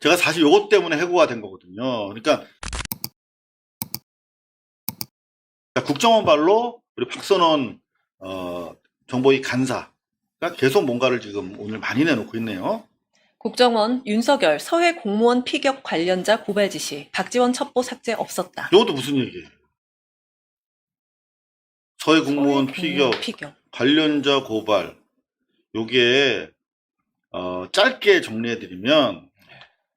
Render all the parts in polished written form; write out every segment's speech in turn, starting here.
제가 사실 요것 때문에 해고가 된 거거든요. 그러니까 국정원 발로 우리 박선원 정보위 간사가 계속 뭔가를 지금 오늘 많이 내놓고 있네요. 국정원 윤석열 서해 공무원 피격 관련자 고발 지시 박지원 첩보 삭제 없었다. 이것도 무슨 얘기예요? 서해 공무원 피격 관련자 고발. 요게 짧게 정리해드리면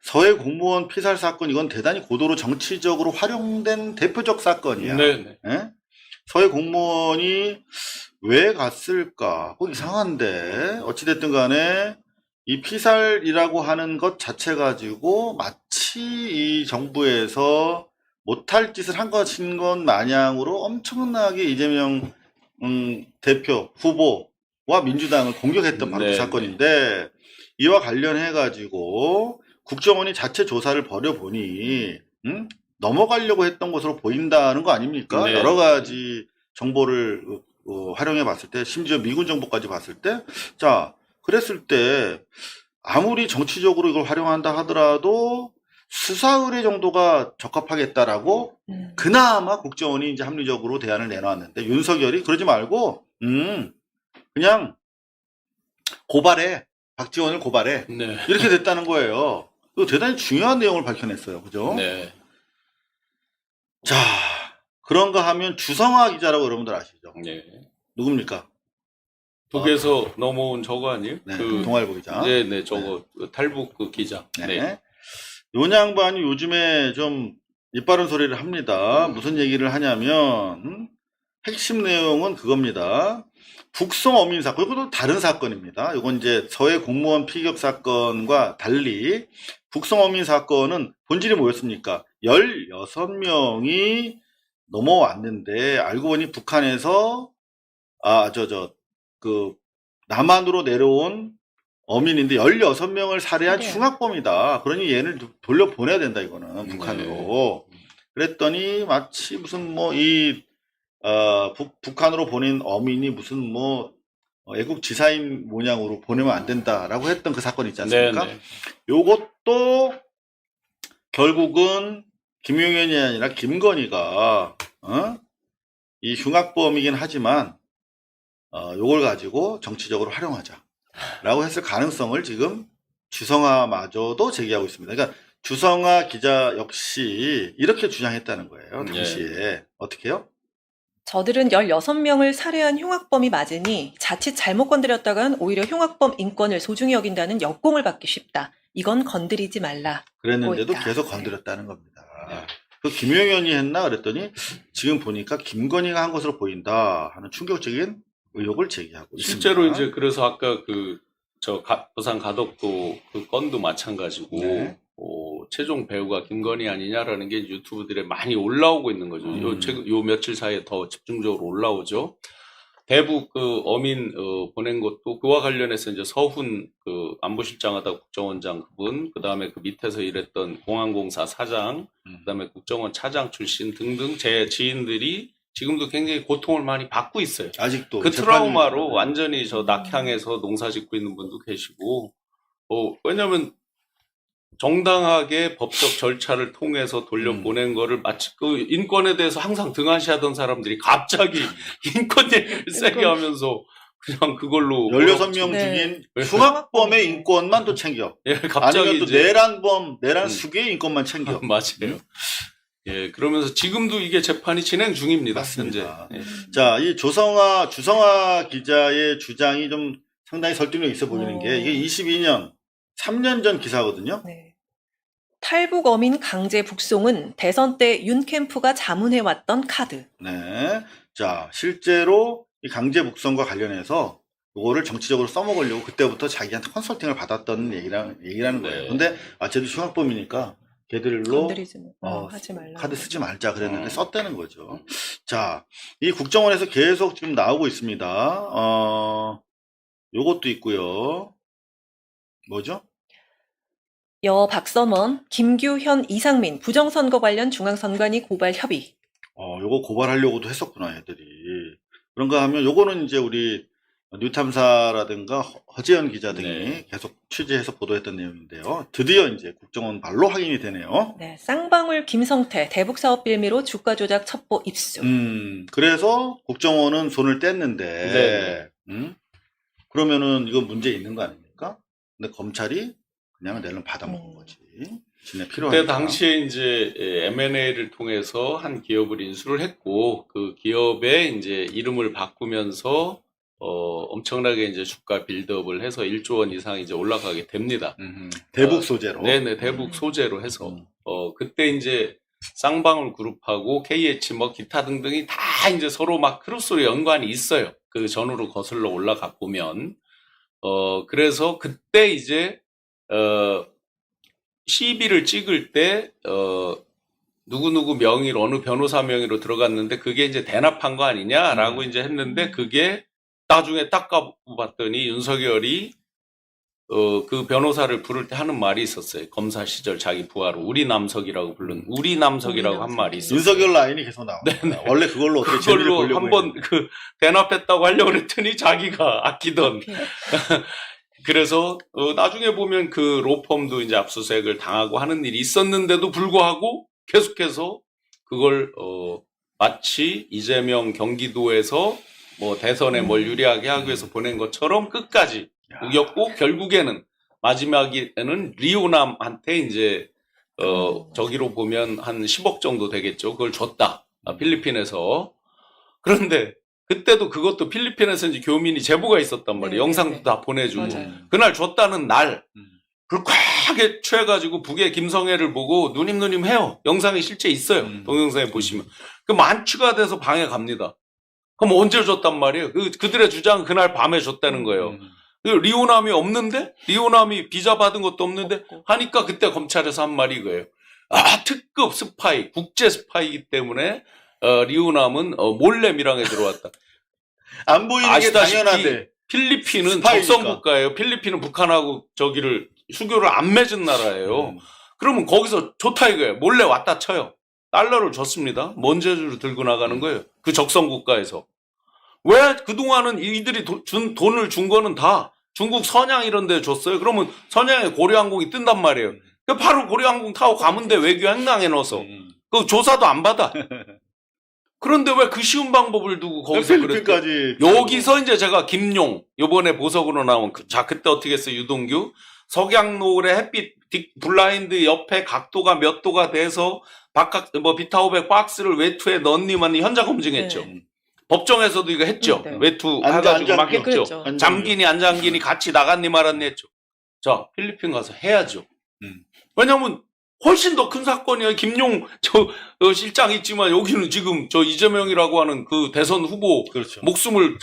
서해 공무원 피살 사건, 이건 대단히 고도로 정치적으로 활용된 대표적 사건이야. 네. 예? 서해 공무원이 왜 갔을까? 꼭 이상한데 어찌됐든 간에 이 피살이라고 하는 것 자체 가지고 마치 이 정부에서 못할 짓을 한 것인 것 마냥으로 엄청나게 이재명 대표 후보와 민주당을 공격했던 바로 그 사건인데, 이와 관련해 가지고 국정원이 자체 조사를 벌여보니 넘어가려고 했던 것으로 보인다는 거 아닙니까? 네. 여러 가지 정보를 활용해 봤을 때, 심지어 미군 정보까지 봤을 때, 자, 그랬을 때 아무리 정치적으로 이걸 활용한다 하더라도 수사 의뢰 정도가 적합하겠다라고 그나마 국정원이 이제 합리적으로 대안을 내놨는데, 윤석열이 그러지 말고 그냥 고발해, 박지원을 고발해, 네. 이렇게 됐다는 거예요. 이거 대단히 중요한 내용을 밝혀냈어요. 그죠? 네. 자, 그런가 하면 주성아 기자라고 여러분들 아시죠? 네. 누굽니까? 북에서 넘어온 저거 아니에요? 네, 그 동아일보 기자. 네, 저거 그 탈북 그 기자. 네. 네. 요 양반이 요즘에 좀 이빠른 소리를 합니다. 무슨 얘기를 하냐면 핵심 내용은 그겁니다. 북송 어민 사건, 이것도 다른 사건입니다. 이건 이제 서해 공무원 피격 사건과 달리 북송 어민 사건은 본질이 뭐였습니까? 16명이 넘어왔는데 알고 보니 북한에서 남한으로 내려온 어민인데 16명을 살해한 네. 흉악범이다. 그러니 얘를 돌려보내야 된다, 이거는 북한으로. 그랬더니 마치 무슨 북한으로 보낸 어민이 무슨 애국 지사인 모양으로 보내면 안 된다라고 했던 그 사건 있지 않습니까? 네. 요것도 결국은 김용현이 아니라 김건희가 이 흉악범이긴 하지만 요걸 가지고 정치적으로 활용하자라고 했을 가능성을 지금 주성아마저도 제기하고 있습니다. 그러니까 주성아 기자 역시 이렇게 주장했다는 거예요. 당시에. 어떻게 해요? 저들은 16명을 살해한 흉악범이 맞으니 자칫 잘못 건드렸다간 오히려 흉악범 인권을 소중히 여긴다는 역공을 받기 쉽다. 이건 건드리지 말라. 그랬는데도 있다. 계속 건드렸다는 겁니다. 그 김용현이 했나 그랬더니 지금 보니까 김건희가 한 것으로 보인다 하는 충격적인 의혹을 제기하고 있습니다. 실제로 이제 그래서 아까 부산 가덕도 그 건도 마찬가지고 네. 최종 배우가 김건희 아니냐라는 게 유튜브들에 많이 올라오고 있는 거죠. 요 며칠 사이에 더 집중적으로 올라오죠. 대북 그 어민 보낸 것도 그와 관련해서 이제 서훈 그 안보실장하다 국정원장 그분, 그 다음에 그 밑에서 일했던 공항공사 사장, 그 다음에 국정원 차장 출신 등등 제 지인들이 지금도 굉장히 고통을 많이 받고 있어요. 아직도 그 트라우마로 완전히 낙향해서 농사 짓고 있는 분도 계시고, 왜냐면 정당하게 법적 절차를 통해서 돌려보낸 거를 마치 그 인권에 대해서 항상 등한시하던 사람들이 갑자기 인권 얘기를 세게 하면서 그냥 그걸로 16명 네. 중인 흉악범의 인권만 또 챙겨. 예, 갑자기 아니면 또 이제 내란 수괴의 인권만 챙겨. 맞아요. 예, 그러면서 지금도 이게 재판이 진행 중입니다. 맞습니다. 현재. 예. 자, 이 주성아 기자의 주장이 좀 상당히 설득력 있어 보이는 게, 이게 22년, 3년 전 기사거든요. 네. 탈북 어민 강제 북송은 대선 때 윤 캠프가 자문해왔던 카드. 네. 자, 실제로 이 강제 북송과 관련해서 그거를 정치적으로 써먹으려고 그때부터 자기한테 컨설팅을 받았던 얘기라는 거예요. 네. 근데 쟤도 흉악범이니까 걔들로 건드리지 하지 말라. 카드 쓰지 말자 그랬는데 썼다는 거죠. 자, 이 국정원에서 계속 지금 나오고 있습니다. 요것도 있고요. 뭐죠? 여 박선원, 김규현, 이상민 부정선거 관련 중앙선관위 고발 협의. 요거 고발하려고도 했었구나, 애들이. 그런가 하면 요거는 이제 우리 뉴탐사라든가 허재현 기자 등이 네. 계속 취재해서 보도했던 내용인데요. 드디어 이제 국정원 발로 확인이 되네요. 네, 쌍방울 김성태 대북 사업 빌미로 주가 조작 첩보 입수. 그래서 국정원은 손을 뗐는데, 네. 그러면은 이건 문제 있는 거 아닙니까? 근데 검찰이 그냥 내는 받아먹은 거지. 지네 필요하니까. 그때 당시에 이제 M&A를 통해서 한 기업을 인수를 했고, 그 기업의 이제 이름을 바꾸면서 엄청나게 이제 주가 빌드업을 해서 1조 원 이상 이제 올라가게 됩니다. 대북 소재로. 네네, 대북 소재로 해서. 그때 이제 쌍방울 그룹하고 KH 뭐 기타 등등이 다 이제 서로 막 크로스로 연관이 있어요. 그 전후로 거슬러 올라가 보면. 그래서 그때 이제, 시비를 찍을 때, 누구누구 명의로, 어느 변호사 명의로 들어갔는데 그게 이제 대납한 거 아니냐라고 이제 했는데 그게 나중에 딱 가봤더니 윤석열이 그 변호사를 부를 때 하는 말이 있었어요. 검사 시절 자기 부하로 우리 남석이라고 부른 우리 남석이라고 한 말이 있었어요. 윤석열 라인이 계속 나옵니다. 원래 그걸로 어떻게 재미를 그걸로 보려고 한번 했는데. 그 대납했다고 하려고 그랬더니 자기가 아끼던 그래서 나중에 보면 그 로펌도 이제 압수수색을 당하고 하는 일이 있었는데도 불구하고 계속해서 그걸 마치 이재명 경기도에서 뭐 대선에 뭘 유리하게 하기 위해서 보낸 것처럼 끝까지 우겼고 결국에는 마지막에는 리오남한테 이제 저기로 보면 한 10억 정도 되겠죠. 그걸 줬다. 필리핀에서. 그런데 그때도 그것도 필리핀에서 이제 교민이 제보가 있었단 말이에요. 네, 영상도 네. 다 보내주고. 맞아요. 그날 줬다는 날, 그걸 꽉하게 취해가지고 북의 김성애를 보고 누님 해요. 영상이 실제 있어요. 동영상에 보시면. 그 만취가 돼서 방에 갑니다. 그럼 언제 줬단 말이에요? 그들의 주장은 그날 밤에 줬다는 거예요. 리오남이 없는데? 리오남이 비자 받은 것도 없는데? 없고. 하니까 그때 검찰에서 한 말이 이거예요. 특급 스파이, 국제 스파이이기 때문에 리오남은 몰래 밀항에 들어왔다. 안 보이는 게 아시다시피 당연한데. 필리핀은 스파이니까. 적성국가예요. 필리핀은 북한하고 저기를 수교를 안 맺은 나라예요. 그러면 거기서 좋다 이거예요. 몰래 왔다 쳐요. 달러를 줬습니다. 먼저주로 들고 나가는 거예요. 그 적성국가에서. 왜 그동안은 이들이 돈을 준 거는 다 중국 선양 이런 데 줬어요. 그러면 선양에 고려항공이 뜬단 말이에요. 바로 고려항공 타고 가면 돼. 외교 행랑에 넣어서. 그 조사도 안 받아. 그런데 왜 그 쉬운 방법을 두고 거기서 그랬대? 필리핀까지. 여기서 이제 제가 김용 요번에 보석으로 나온 그때 어떻게 했어요? 유동규 석양노을의 햇빛 블라인드 옆에 각도가 몇 도가 돼서 바깥 뭐 비타오백 박스를 외투에 넣니만 현장 검증했죠. 네. 법정에서도 이거 했죠. 네. 외투 안 해가지고 막 잠겨. 했죠. 그랬죠. 잠기니 안 잠기니 같이 나갔니 말았니 했죠. 자 필리핀 가서 해야죠. 왜냐면 훨씬 더 큰 사건이에요. 김용 실장 있지만 여기는 지금 저 이재명이라고 하는 그 대선 후보 그렇죠. 목숨을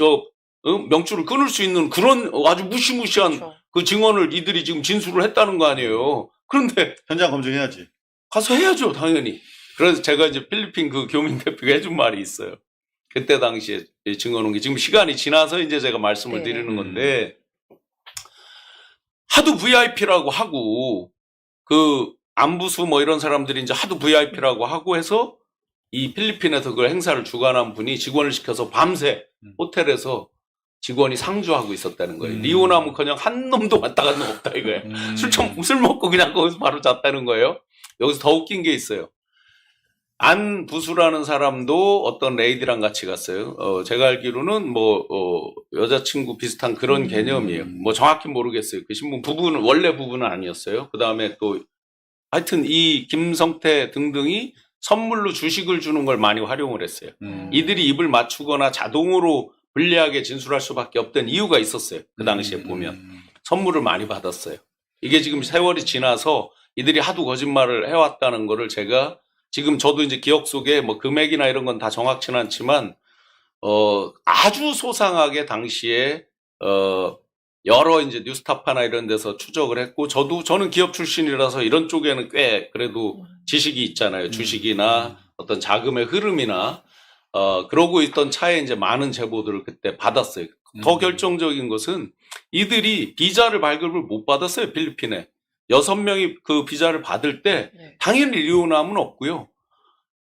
명줄을 끊을 수 있는 그런 아주 무시무시한 그렇죠. 그 증언을 이들이 지금 진술을 했다는 거 아니에요. 그런데 현장 검증해야지. 가서 해야죠, 당연히. 그래서 제가 이제 필리핀 그 교민 대표가 해준 말이 있어요. 그때 당시에 증언 온 게 지금 시간이 지나서 이제 제가 말씀을 네. 드리는 건데 하도 VIP라고 하고 그 안부수 뭐 이런 사람들이 이제 하도 VIP라고 하고 해서 이 필리핀에서 그걸 행사를 주관한 분이 직원을 시켜서 밤새 호텔에서 직원이 상주하고 있었다는 거예요. 리오나무커녕 한 놈도 왔다 간 놈 없다 이거예요. 술 먹고 그냥 거기서 바로 잤다는 거예요. 여기서 더 웃긴 게 있어요. 안 부수라는 사람도 어떤 레이디랑 같이 갔어요. 제가 알기로는 뭐 여자친구 비슷한 그런 개념이에요. 뭐 정확히 모르겠어요. 그 신분 부부는 원래 부부는 아니었어요. 그 다음에 또 하여튼 이 김성태 등등이 선물로 주식을 주는 걸 많이 활용을 했어요. 이들이 입을 맞추거나 자동으로 불리하게 진술할 수밖에 없던 이유가 있었어요. 그 당시에 보면 선물을 많이 받았어요. 이게 지금 세월이 지나서 이들이 하도 거짓말을 해왔다는 거를 제가 지금 저도 이제 기억 속에 뭐 금액이나 이런 건 다 정확치는 않지만 아주 소상하게 당시에 여러 이제 뉴스타파나 이런 데서 추적을 했고 저는 기업 출신이라서 이런 쪽에는 꽤 그래도 지식이 있잖아요. 주식이나 어떤 자금의 흐름이나 그러고 있던 차에 이제 많은 제보들을 그때 받았어요. 더 결정적인 것은 이들이 비자를 발급을 못 받았어요. 필리핀에. 6명이 그 비자를 받을 때 네. 당연히 리오남은 없고요.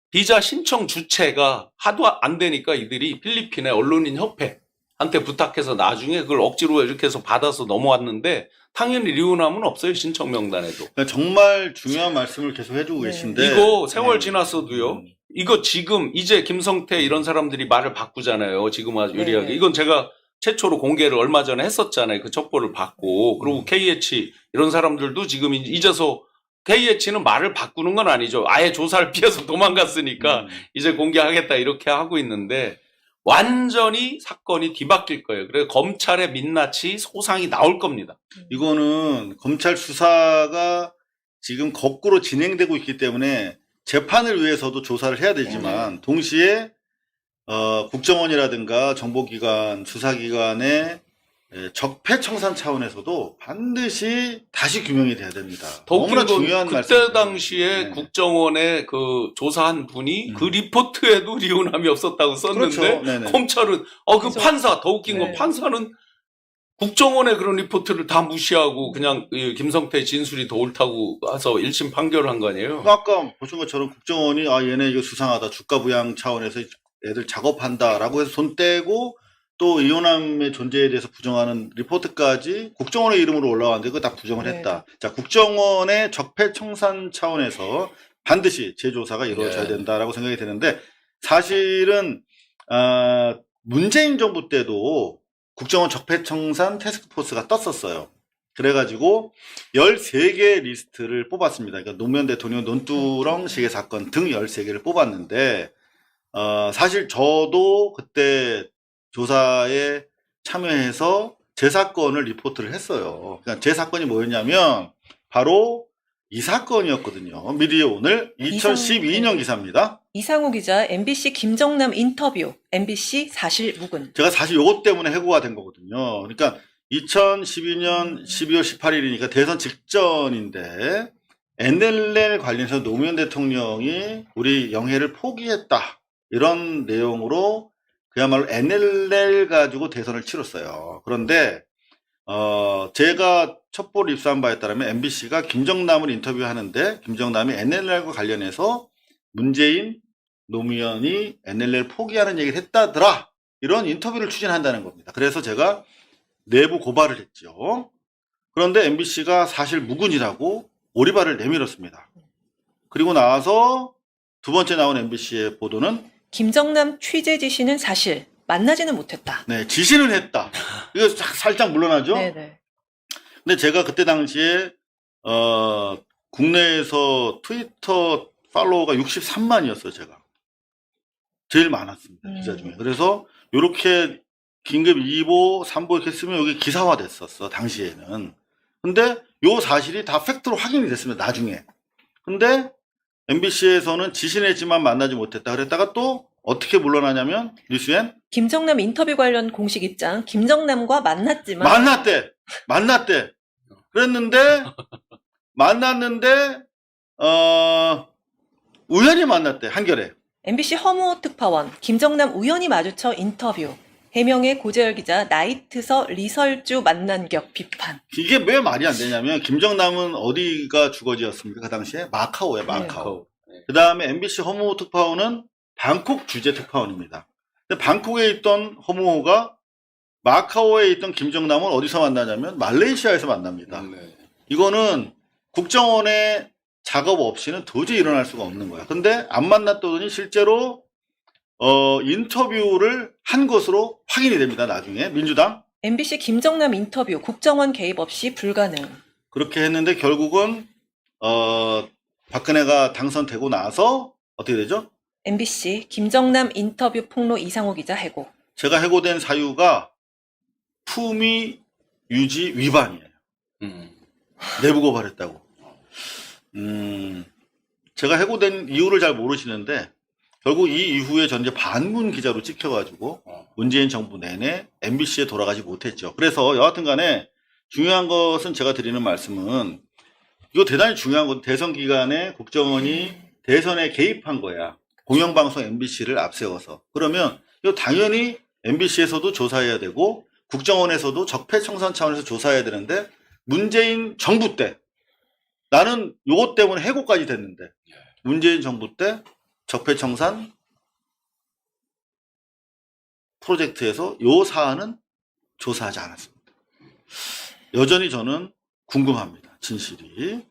비자 신청 주체가 하도 안 되니까 이들이 필리핀의 언론인 협회 한테 부탁해서 나중에 그걸 억지로 이렇게 해서 받아서 넘어왔는데 당연히 리오남은 없어요. 신청 명단에도. 그러니까 정말 중요한 말씀을 계속 해주고 네. 계신데 이거 세월 지났어도요. 이거 지금 이제 김성태 이런 사람들이 말을 바꾸잖아요. 지금 아주 유리하게. 네. 이건 제가 최초로 공개를 얼마 전에 했었잖아요. 그 첩보를 받고. 그리고 KH 이런 사람들도 지금 이제서 KH는 말을 바꾸는 건 아니죠. 아예 조사를 피해서 도망갔으니까 이제 공개하겠다 이렇게 하고 있는데 완전히 사건이 뒤바뀔 거예요. 그래서 검찰의 민낯이 소상히 나올 겁니다. 이거는 검찰 수사가 지금 거꾸로 진행되고 있기 때문에 재판을 위해서도 조사를 해야 되지만 동시에 국정원이라든가 정보기관, 수사기관의 적폐청산 차원에서도 반드시 다시 규명이 돼야 됩니다. 더 웃긴 너무나 건 중요한 그때 말씀입니다. 당시에 네. 국정원에 그 조사한 분이 그 리포트에도 리오남이 없었다고 썼는데 그렇죠. 네네. 검찰은 그 그래서- 판사 더 웃긴 건 네. 판사는 국정원의 그런 리포트를 다 무시하고 그냥 이 김성태 진술이 더 옳다고 해서 1심 판결을 한 거 아니에요? 아까 보신 것처럼 국정원이 얘네 이거 수상하다 주가 부양 차원에서 애들 작업한다라고 해서 손 떼고 또 이호남의 존재에 대해서 부정하는 리포트까지 국정원의 이름으로 올라왔는데 그거 다 부정을 네. 했다. 자, 국정원의 적폐청산 차원에서 반드시 재조사가 이루어져야 네. 된다라고 생각이 되는데 사실은 문재인 정부 때도 국정원 적폐청산 태스크포스가 떴었어요. 그래가지고 13개 리스트를 뽑았습니다. 그러니까 노무현 대통령 논두렁 시계 사건 등 13개를 뽑았는데 사실 저도 그때 조사에 참여해서 제 사건을 리포트를 했어요. 그러니까 제 사건이 뭐였냐면 바로 이 사건이었거든요. 미디어 오늘 2012년 기사입니다. 이상우 기자 MBC 김정남 인터뷰 MBC 사실 묵은. 제가 사실 요것 때문에 해고가 된 거거든요. 그러니까 2012년 12월 18일이니까 대선 직전인데 NLL 관련해서 노무현 대통령이 우리 영해를 포기했다. 이런 내용으로 그야말로 NLL 가지고 대선을 치렀어요. 그런데 제가 첩보를 입수한 바에 따르면 MBC가 김정남을 인터뷰하는데 김정남이 NLL과 관련해서 문재인, 노무현이 NLL 포기하는 얘기를 했다더라. 이런 인터뷰를 추진한다는 겁니다. 그래서 제가 내부 고발을 했죠. 그런데 MBC가 사실 무근이라고 오리발을 내밀었습니다. 그리고 나서 두 번째 나온 MBC의 보도는 김정남 취재 지시는 사실 만나지는 못했다. 네, 지시는 했다. 이거 살짝 물러나죠? 네네. 근데 제가 그때 당시에 국내에서 트위터 팔로워가 63만이었어요, 제가. 제일 많았습니다, 기자 중에. 그래서 이렇게 긴급 2보, 3보 이렇게 쓰면 여기 기사화 됐었어, 당시에는. 근데 요 사실이 다 팩트로 확인이 됐습니다, 나중에. 근데 MBC에서는 지시했지만 만나지 못했다. 그랬다가 또 어떻게 물러나냐면 뉴스엔 김정남 인터뷰 관련 공식 입장. 김정남과 만났지만 만났대. 그랬는데 만났는데 우연히 만났대, 한겨레. MBC 허무호 특파원 김정남 우연히 마주쳐 인터뷰. 해명의 고재열 기자 나이트서 리설주 만난 격 비판. 이게 왜 말이 안 되냐면 김정남은 어디가 주거지였습니까? 그 당시에 마카오에 마카오. 그 다음에 MBC 허무호 특파원은 방콕 주재 특파원입니다. 근데 방콕에 있던 허무호가 마카오에 있던 김정남은 어디서 만나냐면 말레이시아에서 만납니다. 이거는 국정원의 작업 없이는 도저히 일어날 수가 없는 거야. 근데 안 만났더니 실제로 인터뷰를 한 것으로 확인이 됩니다. 나중에 민주당 MBC 김정남 인터뷰 국정원 개입 없이 불가능. 그렇게 했는데 결국은 박근혜가 당선되고 나서 어떻게 되죠? MBC 김정남 인터뷰 폭로 이상호 기자 해고. 제가 해고된 사유가 품위 유지 위반이에요. 내부 고발했다고. 제가 해고된 이유를 잘 모르시는데 결국 이 이후에 전 이제 반문 기자로 찍혀가지고 문재인 정부 내내 MBC에 돌아가지 못했죠. 그래서 여하튼 간에 중요한 것은 제가 드리는 말씀은 이거 대단히 중요한 건 대선 기간에 국정원이 대선에 개입한 거야. 공영방송 MBC를 앞세워서. 그러면 이거 당연히 MBC에서도 조사해야 되고 국정원에서도 적폐청산 차원에서 조사해야 되는데 문재인 정부 때 나는 요것 때문에 해고까지 됐는데 문재인 정부 때 적폐청산 프로젝트에서 요 사안은 조사하지 않았습니다. 여전히 저는 궁금합니다. 진실이.